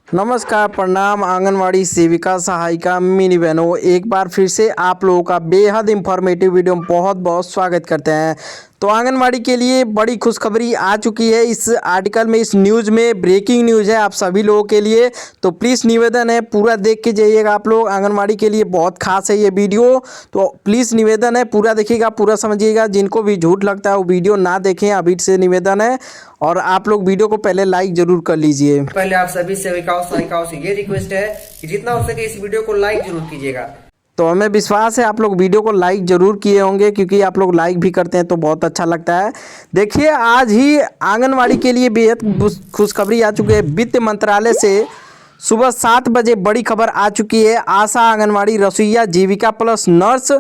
नमस्कार, प्रणाम आंगनवाड़ी सेविका सहायिका मिनी बहनों, एक बार फिर से आप लोगों का बेहद इंफॉर्मेटिव वीडियो में बहुत बहुत स्वागत करते हैं। तो आंगनवाड़ी के लिए बड़ी खुशखबरी आ चुकी है। इस आर्टिकल में, इस न्यूज़ में ब्रेकिंग न्यूज़ है आप सभी लोगों के लिए। तो प्लीज़ निवेदन है, पूरा देख के जाइएगा आप लोग। आंगनवाड़ी के लिए बहुत खास है ये वीडियो, तो प्लीज़ निवेदन है पूरा देखिएगा, पूरा समझिएगा। जिनको भी झूठ लगता है वो वीडियो ना देखें, अभी से निवेदन है। और आप लोग वीडियो को पहले लाइक जरूर कर लीजिए। पहले आप सभी सेविकाओं सहायिकाओं से ये रिक्वेस्ट है कि जितना हो सके इस वीडियो को लाइक जरूर कीजिएगा। तो हमें विश्वास है आप लोग वीडियो को लाइक जरूर किए होंगे, क्योंकि आप लोग लाइक भी करते हैं तो बहुत अच्छा लगता है। देखिए, आज ही आंगनवाड़ी के लिए बेहद खुशखबरी आ चुकी है। वित्त मंत्रालय से सुबह 7 बजे बड़ी खबर आ चुकी है। आशा, आंगनवाड़ी, रसोइया, जीविका प्लस नर्स,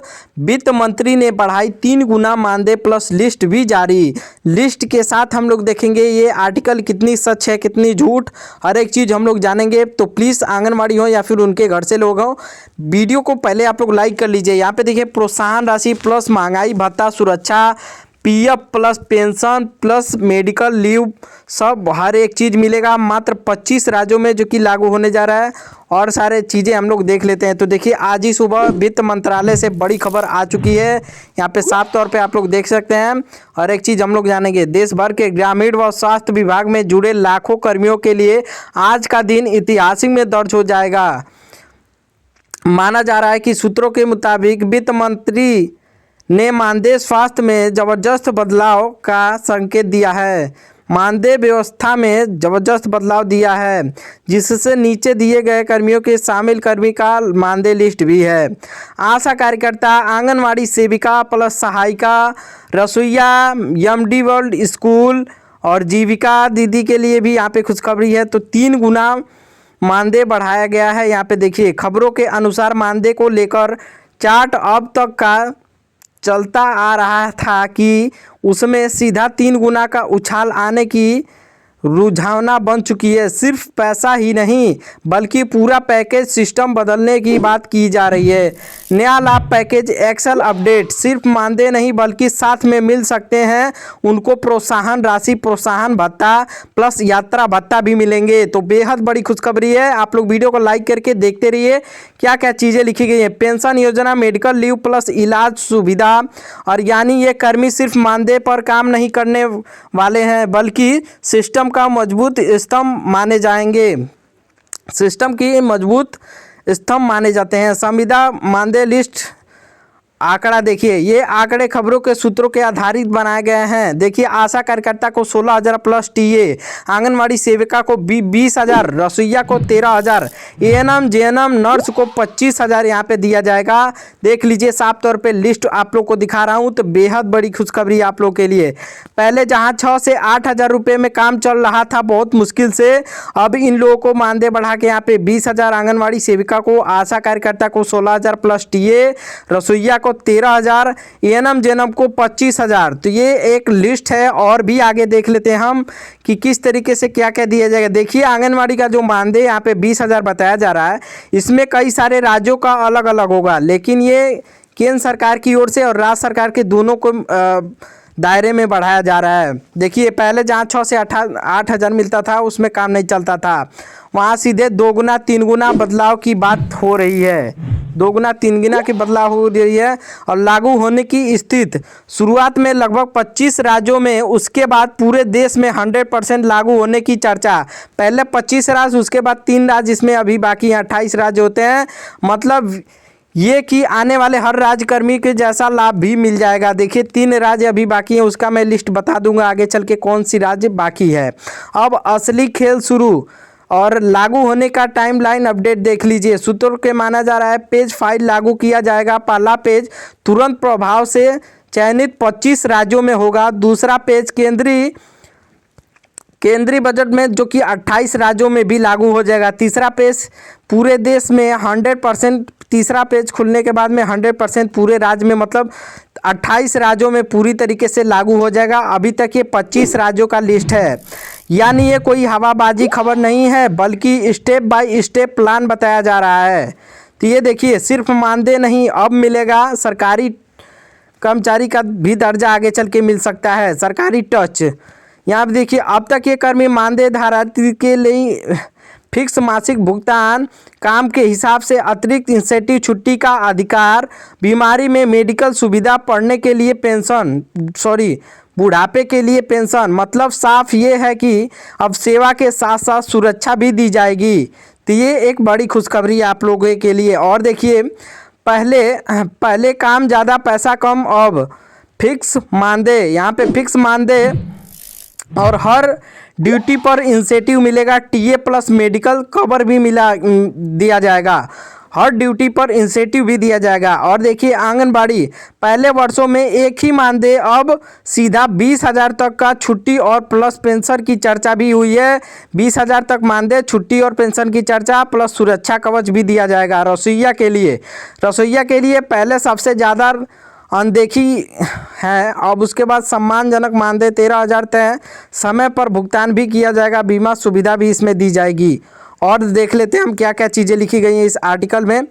वित्त मंत्री ने बढ़ाई 3 गुना मानदेय प्लस लिस्ट भी जारी। लिस्ट के साथ हम लोग देखेंगे ये आर्टिकल कितनी सच है कितनी झूठ, हर एक चीज़ हम लोग जानेंगे। तो प्लीज़ आंगनवाड़ी हो या फिर उनके घर से लोग हों, वीडियो को पहले आप लोग लाइक कर लीजिए। यहाँ पे देखिए, प्रोत्साहन राशि प्लस महंगाई भत्ता, सुरक्षा, PF plus pension plus medical leave, सब हर एक चीज़ मिलेगा मात्र 25 राज्यों में, जो कि लागू होने जा रहा है। और सारे चीज़ें हम लोग देख लेते हैं। तो देखिए, आज ही सुबह वित्त मंत्रालय से बड़ी खबर आ चुकी है। यहाँ पे साफ तौर पे आप लोग देख सकते हैं, हर एक चीज़ हम लोग जानेंगे। देश भर के ग्रामीण व स्वास्थ्य विभाग में जुड़े लाखों कर्मियों के लिए आज का दिन ऐतिहासिक में दर्ज हो जाएगा। माना जा रहा है कि सूत्रों के मुताबिक वित्त मंत्री ने मानदेय स्वास्थ्य में जबरदस्त बदलाव का संकेत दिया है। मानदेय व्यवस्था में जबरदस्त बदलाव दिया है, जिससे नीचे दिए गए कर्मियों के शामिल कर्मी का मानदेय लिस्ट भी है। आशा कार्यकर्ता, आंगनवाड़ी सेविका प्लस सहायिका, रसोइया, एमडी वर्ल्ड स्कूल और जीविका दीदी के लिए भी यहाँ पे खुशखबरी है। तो 3 गुना मानदेय बढ़ाया गया है। यहाँ पे देखिए, खबरों के अनुसार मानदेय को लेकर चार्ट अब तक का चलता आ रहा था कि उसमें सीधा 3 गुना का उछाल आने की रुझावना बन चुकी है। सिर्फ पैसा ही नहीं बल्कि पूरा पैकेज सिस्टम बदलने की बात की जा रही है। नया लाभ पैकेज एक्सेल अपडेट, सिर्फ मानदेय नहीं बल्कि साथ में मिल सकते हैं उनको प्रोत्साहन राशि, प्रोत्साहन भत्ता प्लस यात्रा भत्ता भी मिलेंगे। तो बेहद बड़ी खुशखबरी है। आप लोग वीडियो को लाइक करके देखते रहिए क्या क्या चीज़ें लिखी गई हैं। पेंशन योजना, मेडिकल लीव प्लस इलाज सुविधा, और यानी ये कर्मी सिर्फ मानदेय पर काम नहीं करने वाले हैं बल्कि सिस्टम का मजबूत स्तंभ माने जाएंगे। सिस्टम की मजबूत स्तंभ माने जाते हैं। संविदा मानदेय लिस्ट आंकड़ा देखिए, ये आंकड़े खबरों के सूत्रों के आधारित बनाए गए हैं। देखिए, आशा कार्यकर्ता को 16,000 प्लस टीए, आंगनवाड़ी सेविका को 20,000, रसोइया को 13,000, एएनएम जेएनएम नर्स को 25,000 यहाँ पे दिया जाएगा। देख लीजिए, साफ तौर पे लिस्ट आप लोग को दिखा रहा हूँ। तो बेहद बड़ी खुशखबरी आप लोग के लिए। पहले जहाँ 6 से 8,000 रुपये में काम चल रहा था बहुत मुश्किल से, अब इन लोगों को मानदेय बढ़ा के यहाँ पे 20,000 आंगनवाड़ी सेविका को, आशा कार्यकर्ता को 16,000 प्लस टीए, रसोइया को 13,000, एएनएम जेएनएम को 25,000। तो ये एक लिस्ट है, और भी आगे देख लेते हैं हम कि किस तरीके से क्या क्या दिया जाएगा। देखिए, आंगनवाड़ी का जो मानदेय यहाँ पे 20,000 बताया जा रहा है, इसमें कई सारे राज्यों का अलग अलग होगा, लेकिन ये केंद्र सरकार की ओर से और राज्य सरकार के दोनों को दायरे में बढ़ाया जा रहा है। देखिए, पहले जहाँ 6 से 8,000 मिलता था उसमें काम नहीं चलता था, वहाँ सीधे 2 गुना 3 गुना बदलाव की बात हो रही है। 2 गुना 3 गुना की बदलाव हो रही है। और लागू होने की स्थिति शुरुआत में लगभग 25 राज्यों में, उसके बाद पूरे देश में 100% लागू होने की चर्चा। पहले 25 राज्य, उसके बाद 3 राज्य, इसमें अभी बाकी 28 राज्य होते हैं। मतलब ये कि आने वाले हर राज्यकर्मी के जैसा लाभ भी मिल जाएगा। देखिए, 3 राज्य अभी बाकी हैं, उसका मैं लिस्ट बता दूंगा आगे चल के कौन सी राज्य बाकी है। अब असली खेल शुरू, और लागू होने का टाइमलाइन अपडेट देख लीजिए। सूत्रों के माना जा रहा है पेज 5 लागू किया जाएगा। पहला पेज तुरंत प्रभाव से चयनित 25 राज्यों में होगा। दूसरा पेज केंद्रीय बजट में, जो कि 28 राज्यों में भी लागू हो जाएगा। तीसरा पेज पूरे देश में 100%, तीसरा पेज खुलने के बाद में 100% पूरे राज्य में, मतलब 28 राज्यों में पूरी तरीके से लागू हो जाएगा। अभी तक ये 25 राज्यों का लिस्ट है, यानी ये कोई हवाबाजी खबर नहीं है बल्कि स्टेप बाय स्टेप प्लान बताया जा रहा है। तो ये देखिए, सिर्फ मानदेय नहीं, अब मिलेगा सरकारी कर्मचारी का भी दर्जा आगे चल के मिल सकता है, सरकारी टच। यहाँ पर देखिए, अब तक ये कर्मी मानदेय धारक के लिए फिक्स मासिक भुगतान, काम के हिसाब से अतिरिक्त इंसेंटिव, छुट्टी का अधिकार, बीमारी में मेडिकल सुविधा, पढ़ने के लिए पेंशन, बुढ़ापे के लिए पेंशन। मतलब साफ ये है कि अब सेवा के साथ साथ सुरक्षा भी दी जाएगी। तो ये एक बड़ी खुशखबरी है आप लोगों के लिए। और देखिए, पहले काम ज़्यादा पैसा कम, अब फिक्स मानदेय, यहाँ पे फिक्स मानदेय और हर ड्यूटी पर इंसेंटिव मिलेगा। टीए प्लस मेडिकल कवर भी दिया जाएगा, हर ड्यूटी पर इंसेंटिव भी दिया जाएगा। और देखिए, आंगनबाड़ी पहले वर्षों में एक ही मानदेय, अब सीधा 20,000 तक का छुट्टी और प्लस पेंशन की चर्चा भी हुई है। 20,000 तक मानदेय, छुट्टी और पेंशन की चर्चा, प्लस सुरक्षा कवच भी दिया जाएगा। रसोइया के लिए पहले सबसे ज़्यादा अनदेखी है, अब उसके बाद सम्मानजनक मानदेय 13,000 तय, समय पर भुगतान भी किया जाएगा, बीमा सुविधा भी इसमें दी जाएगी। और देख लेते हैं हम क्या क्या चीज़ें लिखी गई हैं इस आर्टिकल में।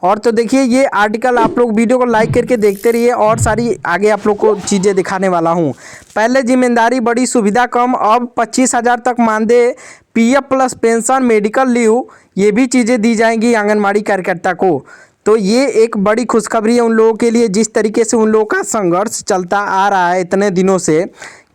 और तो देखिए, ये आर्टिकल आप लोग वीडियो को लाइक करके देखते रहिए, और सारी आगे आप लोग को चीज़ें दिखाने वाला हूँ। पहले जिम्मेदारी बड़ी, सुविधा कम, अब 25,000 तक मानदेय, PF plus pension, medical leave, ये भी चीज़ें दी जाएंगी आंगनबाड़ी कार्यकर्ता को। तो ये एक बड़ी खुशखबरी है उन लोगों के लिए, जिस तरीके से उन लोगों का संघर्ष चलता आ रहा है इतने दिनों से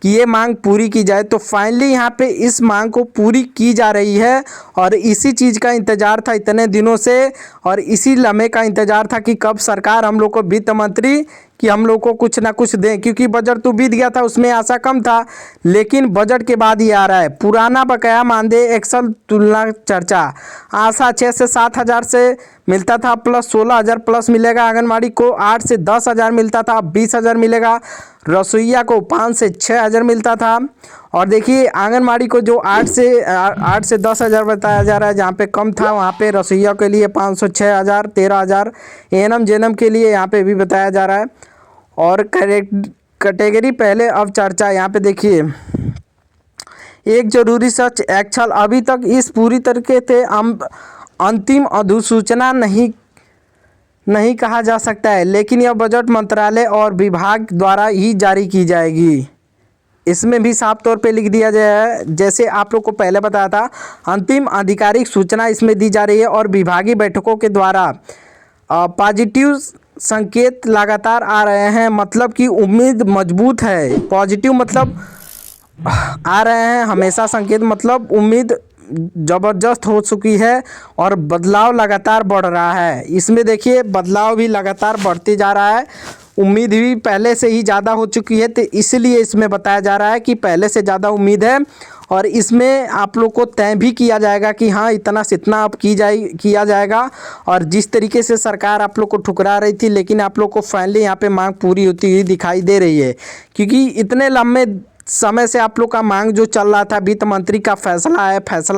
कि ये मांग पूरी की जाए। तो फाइनली यहाँ पे इस मांग को पूरी की जा रही है, और इसी चीज़ का इंतज़ार था इतने दिनों से, और इसी लम्हे का इंतज़ार था कि कब सरकार हम लोग को, वित्त मंत्री, कि हम लोग को कुछ ना कुछ दें। क्योंकि बजट तो बीत गया था, उसमें आशा कम था, लेकिन बजट के बाद ही आ रहा है पुराना बकाया मानदेय, एक्सल तुलना चर्चा। आशा 6 से 7,000 से मिलता था, प्लस 16,000 प्लस मिलेगा। आंगनबाड़ी को 8 से 10,000 मिलता था, अब 20,000 मिलेगा। रसोइया को 5 से 6,000 मिलता था। और देखिए, आंगनबाड़ी को जो 8 से 10,000 बताया जा रहा है, जहाँ पे कम था वहाँ पे रसोइया के लिए 500, 6,000, 13,000। एएनएम जेएनएम के लिए यहाँ पे भी बताया जा रहा है। और कैटेगरी पहले, अब चर्चा। यहाँ पे देखिए, एक जरूरी सच, एक्चुअल अभी तक इस पूरी तरीके से अंतिम अधिसूचना नहीं कहा जा सकता है, लेकिन यह बजट मंत्रालय और विभाग द्वारा ही जारी की जाएगी। इसमें भी साफ तौर पे लिख दिया गया है, जैसे आप लोग को पहले बताया था, अंतिम आधिकारिक सूचना इसमें दी जा रही है। और विभागीय बैठकों के द्वारा पॉजिटिव संकेत लगातार आ रहे हैं, मतलब कि उम्मीद मजबूत है। पॉजिटिव मतलब आ रहे हैं हमेशा, संकेत मतलब उम्मीद ज़बरदस्त हो चुकी है, और बदलाव लगातार बढ़ रहा है। इसमें देखिए, बदलाव भी लगातार बढ़ते जा रहा है, उम्मीद भी पहले से ही ज़्यादा हो चुकी है। तो इसलिए इसमें बताया जा रहा है कि पहले से ज़्यादा उम्मीद है, और इसमें आप लोग को तय भी किया जाएगा कि हाँ, इतना से इतना अब किया जाएगा। और जिस तरीके से सरकार आप लोग को ठुकरा रही थी, लेकिन आप लोग को फाइनली यहाँ पे मांग पूरी होती हुई दिखाई दे रही है। क्योंकि इतने लंबे समय से आप लोग का मांग जो चल रहा था, वित्त मंत्री का फैसला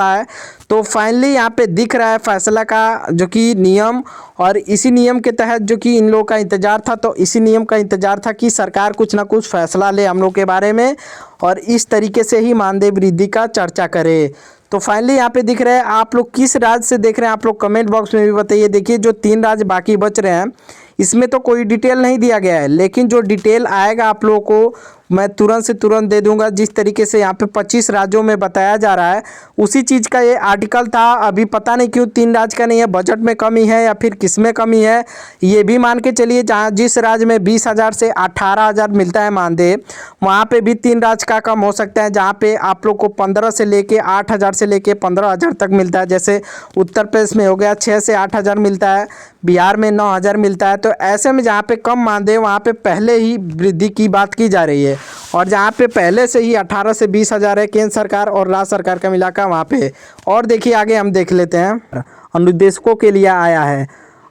है, तो फाइनली यहाँ पे दिख रहा है फैसला का, जो कि नियम, और इसी नियम के तहत जो कि इन लोगों का इंतज़ार था, तो इसी नियम का इंतज़ार था कि सरकार कुछ ना कुछ फैसला ले हम लोग के बारे में, और इस तरीके से ही मानदेय वृद्धि का चर्चा करे। तो फाइनली यहाँ पे दिख रहा है। आप लोग किस राज्य से देख रहे हैं, आप लोग कमेंट बॉक्स में भी बताइए। देखिए, जो 3 राज्य बाकी बच रहे हैं, इसमें तो कोई डिटेल नहीं दिया गया है, लेकिन जो डिटेल आएगा आप लोगों को मैं तुरंत से तुरंत दे दूंगा। जिस तरीके से यहाँ पे 25 राज्यों में बताया जा रहा है, उसी चीज़ का ये आर्टिकल था। अभी पता नहीं क्यों 3 राज्य का नहीं है, बजट में कमी है या फिर किस में कमी है। ये भी मान के चलिए, जहाँ जिस राज्य में 20,000 से 18,000 मिलता है मानदेय, वहाँ पे भी 3 राज्य का कम हो सकता है, जहाँ पे आप लोग को 15 से लेके 8,000 से लेके 15,000 तक मिलता है। जैसे उत्तर प्रदेश में हो गया 6 से 8,000 मिलता है, बिहार में 9,000 मिलता है। तो ऐसे में जहाँ पे कम मानदेय, वहाँ पे पहले ही वृद्धि की बात की जा रही है, और जहाँ पे पहले से ही 18 से 20,000 है केंद्र सरकार और राज्य सरकार का मिलाकर वहाँ पे। और देखिए, आगे हम देख लेते हैं। अनुदेशकों के लिए आया है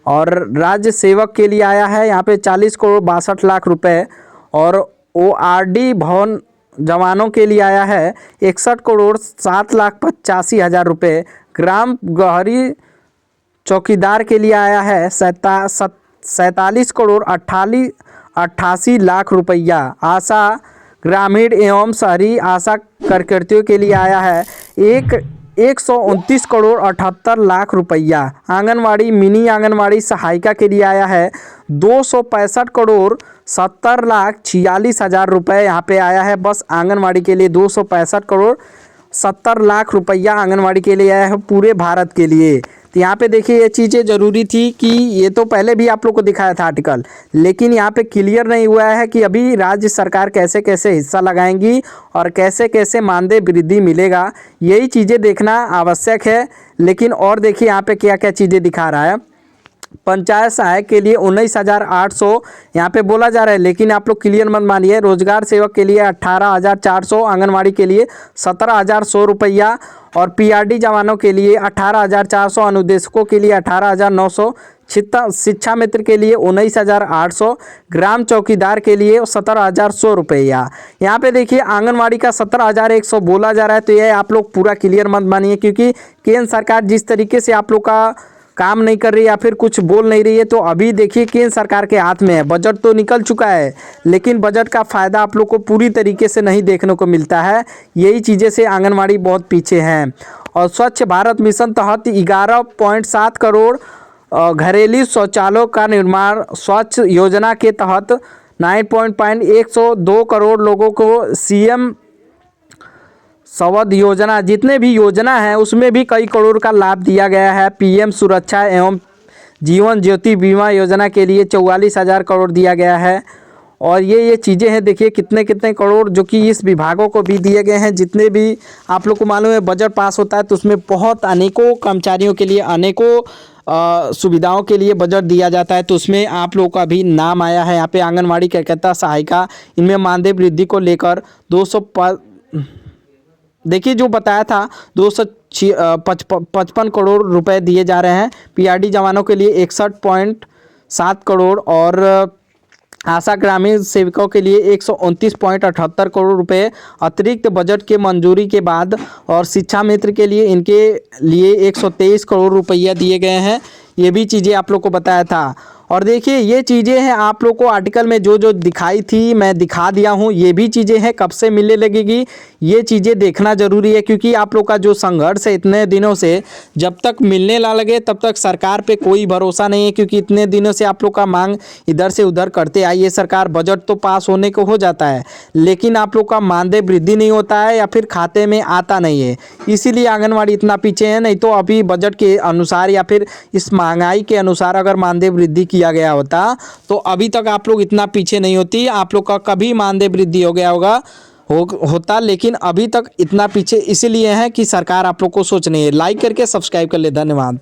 और राज्य सेवक के लिए आया है यहाँ पे 40 करोड़ 62 लाख रुपए, और ORD भवन जवानों के लिए आया है 61 करोड़ 7 लाख 85 हज़ार रुपये। ग्राम गहरी चौकीदार के लिए आया है 47 करोड़ 88 लाख रुपया। आशा ग्रामीण एवं शहरी आशा कार्यकर्तियों के लिए आया है 129 करोड़ 78 लाख रुपया। आंगनवाड़ी मिनी आंगनवाड़ी सहायिका के लिए आया है 265 करोड़ 70 लाख 46 हज़ार रुपये। यहाँ पे आया है बस आंगनवाड़ी के लिए 265 करोड़ 70 लाख रुपया आंगनवाड़ी के लिए आया है पूरे भारत के लिए। तो यहाँ पे देखिए ये चीज़ें ज़रूरी थी कि ये तो पहले भी आप लोग को दिखाया था आर्टिकल, लेकिन यहाँ पे क्लियर नहीं हुआ है कि अभी राज्य सरकार कैसे कैसे हिस्सा लगाएंगी और कैसे कैसे मानदेय वृद्धि मिलेगा, यही चीज़ें देखना आवश्यक है। लेकिन और देखिए यहाँ पे क्या क्या चीज़ें दिखा रहा है। पंचायत सहायक के लिए 19,800 यहाँ पे बोला जा रहा है, लेकिन आप लोग क्लियर मत मानिए। रोजगार सेवक के लिए 18,400, आंगनवाड़ी के लिए 17,100 रुपया और पीआरडी जवानों के लिए 18,400, अनुदेशकों के लिए 18,900, शिक्षा मित्र के लिए 19,800, ग्राम चौकीदार के लिए 17,100 रुपया। यहाँ पे देखिए आंगनवाड़ी का 17,100 बोला जा रहा है। तो ये आप लोग पूरा क्लियर मत मानिए, क्योंकि केंद्र सरकार जिस तरीके से आप लोग का काम नहीं कर रही या फिर कुछ बोल नहीं रही है, तो अभी देखिए केंद्र सरकार के हाथ में है। बजट तो निकल चुका है, लेकिन बजट का फ़ायदा आप लोग को पूरी तरीके से नहीं देखने को मिलता है। यही चीज़ें से आंगनवाड़ी बहुत पीछे हैं। और स्वच्छ भारत मिशन तहत 11.7 करोड़ घरेलू शौचालयों का निर्माण, स्वच्छ योजना के तहत 9.102 करोड़ लोगों को सीएम संवाद योजना, जितने भी योजना है उसमें भी कई करोड़ का लाभ दिया गया है। पीएम सुरक्षा एवं जीवन ज्योति बीमा योजना के लिए 44,000 करोड़ दिया गया है। और ये चीज़ें हैं, देखिए कितने कितने करोड़ जो कि इस विभागों को भी दिए गए हैं। जितने भी आप लोग को मालूम है बजट पास होता है तो उसमें बहुत अनेकों कर्मचारियों के लिए अनेकों सुविधाओं के लिए बजट दिया जाता है। तो उसमें आप लोगों का भी नाम आया है। यहाँ पे आंगनवाड़ी कार्यकर्ता, सहायिका, इनमें मानदेय वृद्धि को लेकर 200 देखिए जो बताया था 255 करोड़ रुपए दिए जा रहे हैं। पीआरडी जवानों के लिए 61.7 करोड़ और आशा ग्रामीण सेवकों के लिए 129.78 करोड़ रुपए अतिरिक्त बजट के मंजूरी के बाद, और शिक्षा मित्र के लिए इनके लिए 123 करोड़ रुपया दिए गए हैं। ये भी चीज़ें आप लोग को बताया था। और देखिए ये चीज़ें हैं आप लोग को आर्टिकल में जो जो दिखाई थी मैं दिखा दिया हूँ। ये भी चीज़ें हैं, कब से मिलने लगेगी ये चीज़ें देखना ज़रूरी है, क्योंकि आप लोग का जो संघर्ष है इतने दिनों से, जब तक मिलने ना लगे तब तक सरकार पे कोई भरोसा नहीं है। क्योंकि इतने दिनों से आप लोग का मांग इधर से उधर करते आई है सरकार। बजट तो पास होने को हो जाता है, लेकिन आप लोग का मानदेय वृद्धि नहीं होता है या फिर खाते में आता नहीं है। इसीलिए आंगनवाड़ी इतना पीछे है। नहीं तो अभी बजट के अनुसार या फिर इस महंगाई के अनुसार अगर मानदेय वृद्धि किया गया होता तो अभी तक आप लोग इतना पीछे नहीं होती। आप लोग का कभी मानदेय वृद्धि हो गया होता, लेकिन अभी तक इतना पीछे इसीलिए है कि सरकार आप लोग को सोच नहीं है। लाइक करके सब्सक्राइब कर ले। धन्यवाद।